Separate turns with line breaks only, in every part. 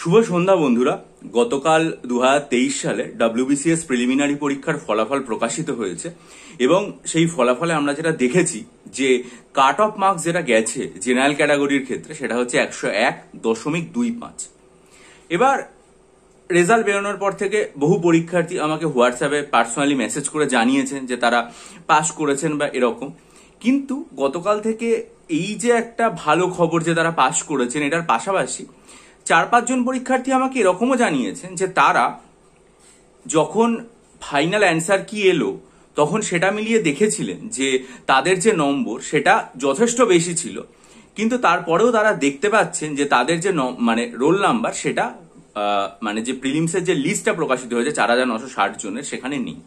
শুভ সন্ধ্যা বন্ধুরা। গতকাল 2023 সালে WBCS প্রিলিমিনারি পরীক্ষার ফলাফল প্রকাশিত হয়েছে এবং সেই ফলাফলে আমরা যেটা দেখেছি যে কাট অফ মার্কস যেটা গেছে জেনারেল ক্যাটাগরির ক্ষেত্রে সেটা হচ্ছে 101.25। এবার রেজাল্ট বেরোনোর পর থেকে বহু পরীক্ষার্থী আমাকে হোয়াটসঅ্যাপে পার্সোনালি মেসেজ করে জানিয়েছেন যে তারা পাস করেছেন বা এরকম। কিন্তু গতকাল থেকে এই যে একটা ভালো খবর যে তারা পাস করেছেন, এটার পাশাপাশি 4-5 জন পরীক্ষার্থী আমাকে এরকমও জানিয়েছেন যে তারা যখন ফাইনাল অ্যান্সার কি এলো তখন সেটা মিলিয়ে দেখেছিলেন যে তাদের যে নম্বর সেটা যথেষ্ট বেশি ছিল, কিন্তু তারপরেও তারা দেখতে পাচ্ছেন যে তাদের যে রোল নাম্বার সেটা যে প্রিলিমসের যে লিস্টটা প্রকাশিত হয়েছে 4960 জনের সেখানে নেই।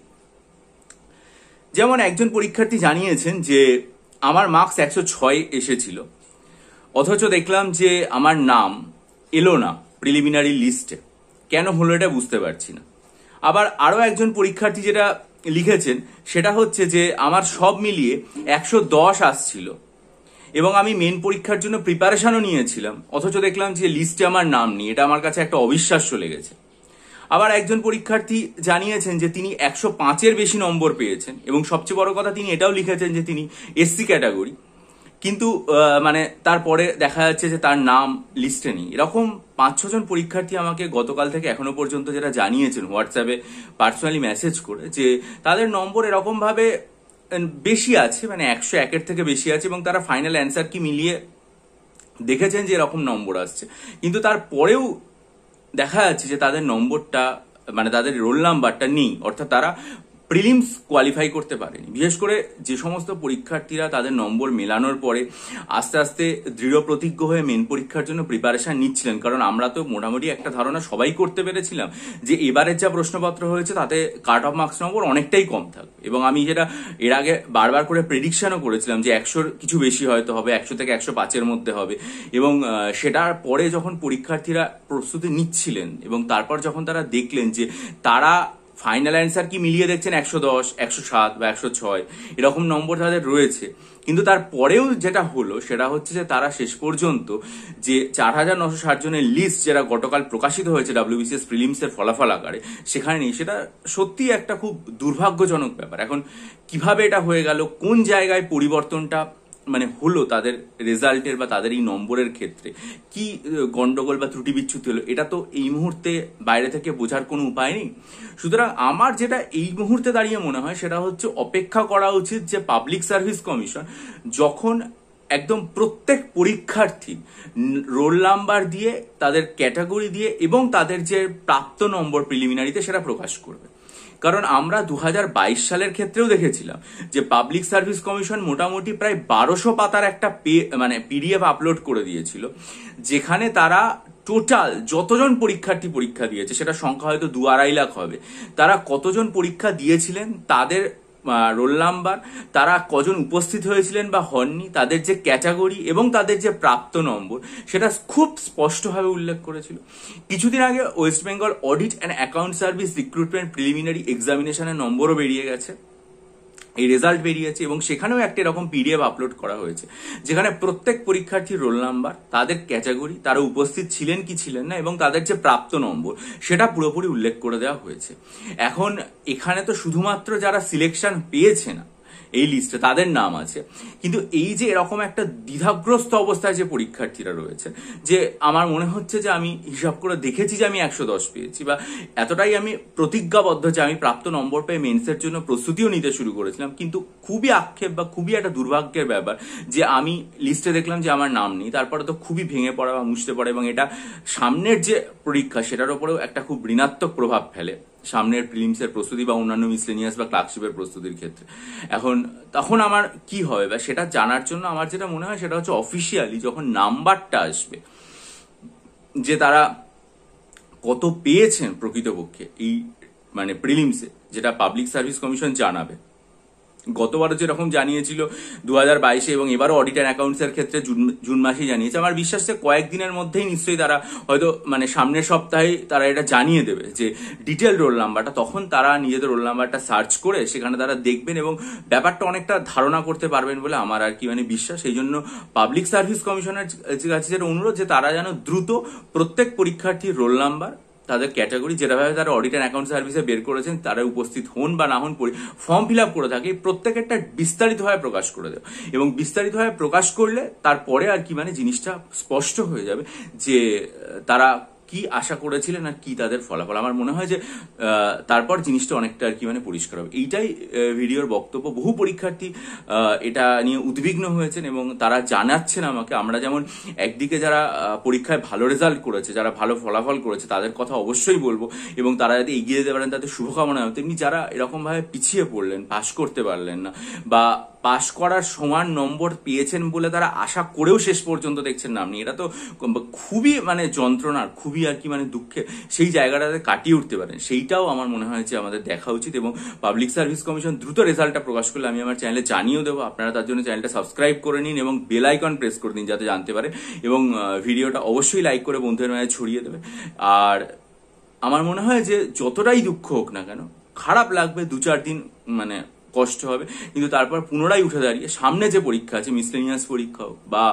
যেমন একজন পরীক্ষার্থী জানিয়েছেন যে আমার মার্কস 106 এসেছিল, অথচ দেখলাম যে আমার নাম এলো না প্রিলিমিনারি লিস্টে। কেন হলো এটা বুঝতে পারছি না। আবার আরো একজন পরীক্ষার্থী যেটা লিখেছেন সেটা হচ্ছে যে আমার সব মিলিয়ে 110 আসছিল এবং আমি মেন পরীক্ষার জন্য প্রিপারেশনও নিয়েছিলাম, অথচ দেখলাম যে লিস্টে আমার নাম নেই। এটা আমার কাছে একটা অবিশ্বাস্য লেগেছে। আবার একজন পরীক্ষার্থী জানিয়েছেন যে তিনি 105-এর বেশি নম্বর পেয়েছেন এবং সবচেয়ে বড় কথা তিনি এটাও লিখেছেন যে তিনি SC ক্যাটাগরি, কিন্তু তারপরে দেখা যাচ্ছে যে তার নাম লিস্টে নেই। এরকম 5-6 জন পরীক্ষার্থী আমাকে গতকাল থেকে এখনো পর্যন্ত যেটা জানিয়েছেন হোয়াটসঅ্যাপে পার্সোনালি মেসেজ করে যে তাদের নম্বর এরকম ভাবে বেশি আছে, 101-এর থেকে বেশি আছে এবং তারা ফাইনাল অ্যান্সার কি মিলিয়ে দেখেছেন যে এরকম নম্বর আসছে, কিন্তু তারপরেও দেখা যাচ্ছে যে তাদের নম্বরটা তাদের রোল নাম্বারটা নেই, অর্থাৎ তারা প্রিলিমস কোয়ালিফাই করতে পারেনি। বিশেষ করে যে সমস্ত পরীক্ষার্থীরা তাদের নম্বর মেলানোর পরে আস্তে আস্তে দৃঢ় প্রতিজ্ঞ হয়ে মেন পরীক্ষার জন্য প্রিপারেশন নিচ্ছিলেন, কারণ আমরা তো মোটামুটি একটা ধারণা সবাই করতে পেরেছিলাম যে এবারের যা প্রশ্নপত্র হয়েছে তাতে কাট অফ মার্কস নম্বর অনেকটাই কম থাকবে। এবং আমি যেটা এর আগে বারবার করে প্রেডিকশনও করেছিলাম যে 100-র কিছু বেশি হয়তো হবে, 100 থেকে 105-এর মধ্যে হবে। এবং সেটার পরে যখন পরীক্ষার্থীরা প্রস্তুতি নিচ্ছিলেন এবং তারপর যখন তারা দেখলেন যে তারা ফাইনাল অ্যান্সার কি মিলিয়ে দেখছেন 110, 107 বা 106 এরকম নম্বর তাদের রয়েছে, কিন্তু তারপরেও যেটা হলো সেটা হচ্ছে যে তারা শেষ পর্যন্ত যে 4960 জনের লিস্ট যেটা গতকাল প্রকাশিত হয়েছে WBCS প্রিলিমসের ফলাফল আকারে সেখানে নেই। সেটা সত্যি একটা খুব দুর্ভাগ্যজনক ব্যাপার। এখন কিভাবে এটা হয়ে গেল, কোন জায়গায় পরিবর্তনটা হলো তাদের রেজাল্টের বা তাদের এই নম্বরের ক্ষেত্রে কি গন্ডগোল বা ত্রুটি বিচ্যুতি হলো, এটা তো এই মুহূর্তে বাইরে থেকে বোঝার কোনো উপায় নেই। সুতরাং আমার যেটা এই মুহূর্তে দাঁড়িয়ে মনে হয় সেটা হচ্ছে অপেক্ষা করা উচিত যে পাবলিক সার্ভিস কমিশন যখন একদম প্রত্যেক পরীক্ষার্থী রোল নাম্বার দিয়ে, তাদের ক্যাটাগরি দিয়ে এবং তাদের যে প্রাপ্ত নম্বর প্রিলিমিনারিতে সেটা প্রকাশ করবে। কারণ আমরা 2022 সালের ক্ষেত্রেও দেখেছিলাম যে পাবলিক সার্ভিস কমিশন মোটামুটি প্রায় 1200 পাতার একটা PDF আপলোড করে দিয়েছিল, যেখানে তারা টোটাল যতজন পরীক্ষার্থী পরীক্ষা দিয়েছে সেটা সংখ্যা হয়তো 2-2.5 লাখ হবে, তারা কতজন পরীক্ষা দিয়েছিলেন, তাদের রোল নাম্বার, তারা কজন উপস্থিত হয়েছিলেন বা হননি, তাদের যে ক্যাটাগরি এবং তাদের যে প্রাপ্ত নম্বর সেটা খুব স্পষ্টভাবে উল্লেখ করেছিল। কিছুদিন আগে West Bengal audit and account service recruitment preliminary এক্সামিনেশনের নম্বরও বেরিয়ে গেছে, এই রেজাল্ট বেরিয়েছে এবং সেখানেও একটা এরকম PDF আপলোড করা হয়েছে যেখানে প্রত্যেক পরীক্ষার্থীর রোল নাম্বার, তাদের ক্যাটাগরি, তারা উপস্থিত ছিলেন কি ছিলেন না এবং তাদের যে প্রাপ্ত নম্বর সেটা পুরোপুরি উল্লেখ করে দেওয়া হয়েছে। এখন এখানে তো শুধুমাত্র যারা সিলেকশন পেয়েছে না এই লিস্টে তাদের নাম আছে, কিন্তু এই যে এরকম একটা দ্বিধাগ্রস্ত অবস্থায় যে পরীক্ষার্থীরা রয়েছে, যে আমার মনে হচ্ছে যে আমি হিসাব করে দেখেছি যে আমি 110 পেয়েছি বা এতটাই আমি প্রতিজ্ঞাবদ্ধ যে আমি প্রাপ্ত নম্বর পেয়ে মেন্সের জন্য প্রস্তুতিও নিতে শুরু করেছিলাম, কিন্তু খুবই আক্ষেপ বা খুবই একটা দুর্ভাগ্যের ব্যাপার যে আমি লিস্টে দেখলাম যে আমার নাম নেই। তারপরে তো খুবই ভেঙে পড়া বা মুছতে পড়ে এবং এটা সামনের যে পরীক্ষা সেটার উপরেও একটা খুব ঋণাত্মক প্রভাব ফেলে সামনের প্রিলিমসের প্রস্তুতি বা অন্যান্য মিসলেনিয়াস বা ক্লার্কশিপের প্রস্তুতির ক্ষেত্রে। তখন আমার কি হবে বা সেটা জানার জন্য আমার যেটা মনে হয় সেটা হচ্ছে অফিসিয়ালি যখন নাম্বারটা আসবে যে তারা কত পেয়েছেন প্রকৃতপক্ষে এই প্রিলিমসে, যেটা পাবলিক সার্ভিস কমিশন জানাবে, গতবারও যেরকম জানিয়েছিল 2022-এ এবং এবারও অডিট অ্যান্ড অ্যাকাউন্টসের ক্ষেত্রে জুন মাসেই জানিয়েছে। আমার বিশ্বাস যে কয়েকদিনের মধ্যেই নিশ্চয়ই তারা হয়তো মানে সামনের সপ্তাহে তারা এটা জানিয়ে দেবে যে ডিটেল রোল নাম্বারটা, তখন তারা নিজেদের রোল নাম্বারটা সার্চ করে সেখানে তারা দেখবেন এবং ব্যাপারটা অনেকটা ধারণা করতে পারবেন বলে আমার আর কি মানে বিশ্বাস। সেই জন্য পাবলিক সার্ভিস কমিশনের কাছে যেটা অনুরোধ যে তারা যেন দ্রুত প্রত্যেক পরীক্ষার্থীর রোল নাম্বার, তাদের ক্যাটাগরি যেভাবে তারা অডিট অ্যান্ড অ্যাকাউন্ট সার্ভিসে বের করেছেন, তারা উপস্থিত হন বা না হন, ফর্ম ফিল আপ করে থাকে, প্রত্যেকেরটা বিস্তারিতভাবে প্রকাশ করে দেয়। এবং বিস্তারিতভাবে প্রকাশ করলে তারপরে আর কি মানে জিনিসটা স্পষ্ট হয়ে যাবে যে তারা কি আশা করেছিলেন আর কি তাদের ফলাফল। আমার মনে হয় যে তারপর জিনিসটা অনেকটা আর কি মানে পরিষ্কার হবে। এইটাই ভিডিওর বক্তব্য। বহু পরীক্ষার্থী এটা নিয়ে উদ্বিগ্ন হয়েছেন এবং তারা জানাচ্ছেন আমাকে, আমরা যেমন একদিকে যারা পরীক্ষায় ভালো রেজাল্ট করেছে, যারা ভালো ফলাফল করেছে তাদের কথা অবশ্যই বলবো এবং তারা যদি এগিয়ে যেতে পারেন তাদের শুভকামনা হবে, তেমনি যারা এরকম ভাবে পিছিয়ে পড়লেন, পাশ করতে পারলেন না বা পাশ করার সমান নম্বর পেয়েছেন বলে তারা আশা করেও শেষ পর্যন্ত দেখছেন না আপনি, এটা তো খুবই মানে যন্ত্রণার, খুবই আর কি মানে দুঃখে সেই জায়গাটাতে কাটিয়ে উঠতে পারেন, সেইটাও আমার মনে হয় যে আমাদের দেখা উচিত। এবং পাবলিক সার্ভিস কমিশন দ্রুত রেজাল্টটা প্রকাশ করলে আমি আমার চ্যানেলে জানিয়েও দেবো। আপনারা তার জন্য চ্যানেলটা সাবস্ক্রাইব করে নিন এবং বেল আইকন প্রেস করে দিন যাতে জানতে পারেন, এবং ভিডিওটা অবশ্যই লাইক করে বন্ধুদের মাঝে ছড়িয়ে দেবে। আর আমার মনে হয় যে যতটাই দুঃখ হোক না কেন, খারাপ লাগবে, 2-4 দিন মানে কষ্ট হবে, কিন্তু তারপর পুনরায় উঠে দাঁড়িয়ে সামনে যে পরীক্ষা আছে, মিসলেনিয়াস পরীক্ষা হোক বা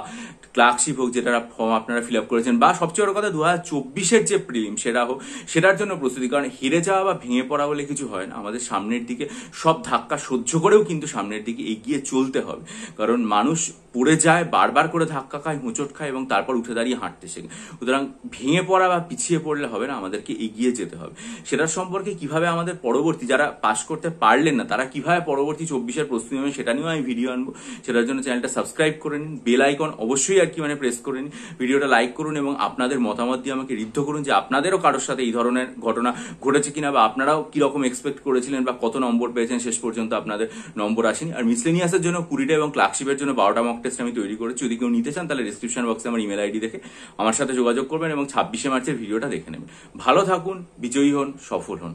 ক্লার্কশিপ হোক, যেটা ফর্ম আপনারা ফিল আপ করেছেন, বা সবচেয়ে বড় কথা 2024-এর যে প্রিলিম সেটা হোক, সেটার জন্য প্রস্তুতি। কারণ হেরে যাওয়া বা ভেঙে পড়া বলে কিছু হয় না, আমাদের সামনের দিকে সব ধাক্কা সহ্য করেও কিন্তু সামনের দিকে এগিয়ে চলতে হবে। কারণ মানুষ পড়ে যায়, বারবার করে ধাক্কা খায়, হোঁচট খায় এবং তারপর উঠে দাঁড়িয়ে হাঁটতে শেখে। সুতরাং ভেঙে পড়া বা পিছিয়ে পড়লে হবে না, আমাদেরকে এগিয়ে যেতে হবে। সেটার সম্পর্কে কিভাবে আমাদের পরবর্তী যারা পাস করতে পারলেন না তারা কিভাবে পরবর্তী 24-এর প্রস্তুতি নেবে সেটা নিয়েও আমি ভিডিও আনবো। সেটার জন্য চ্যানেলটা সাবস্ক্রাইব করে নিন, বেল আইকন অবশ্যই আর কি মানে প্রেস করে নিন, ভিডিওটা লাইক করুন এবং আপনাদের মতামত দিয়ে আমাকে ঋদ্ধ করুন যে আপনাদেরও কারোর সাথে এই ধরনের ঘটনা ঘটেছে কিনা, বা আপনারাও কিরকম এক্সপেক্ট করেছিলেন বা কত নম্বর পেয়েছেন, শেষ পর্যন্ত আপনাদের নম্বর আসেনি। আর মিসলেনিয়াসের জন্য 20টা এবং ক্লার্কশিপের জন্য 12টা মক টেস্ট আমি তৈরি করেছি। যদি কেউ নিতে চান তাহলে ডিসক্রিপশন বক্সে আমার ইমেল আইডি দেখে আমার সাথে যোগাযোগ করবেন এবং 26শে মার্চের ভিডিওটা দেখে নেবেন। ভালো থাকুন, বিজয়ী হন, সফল হন।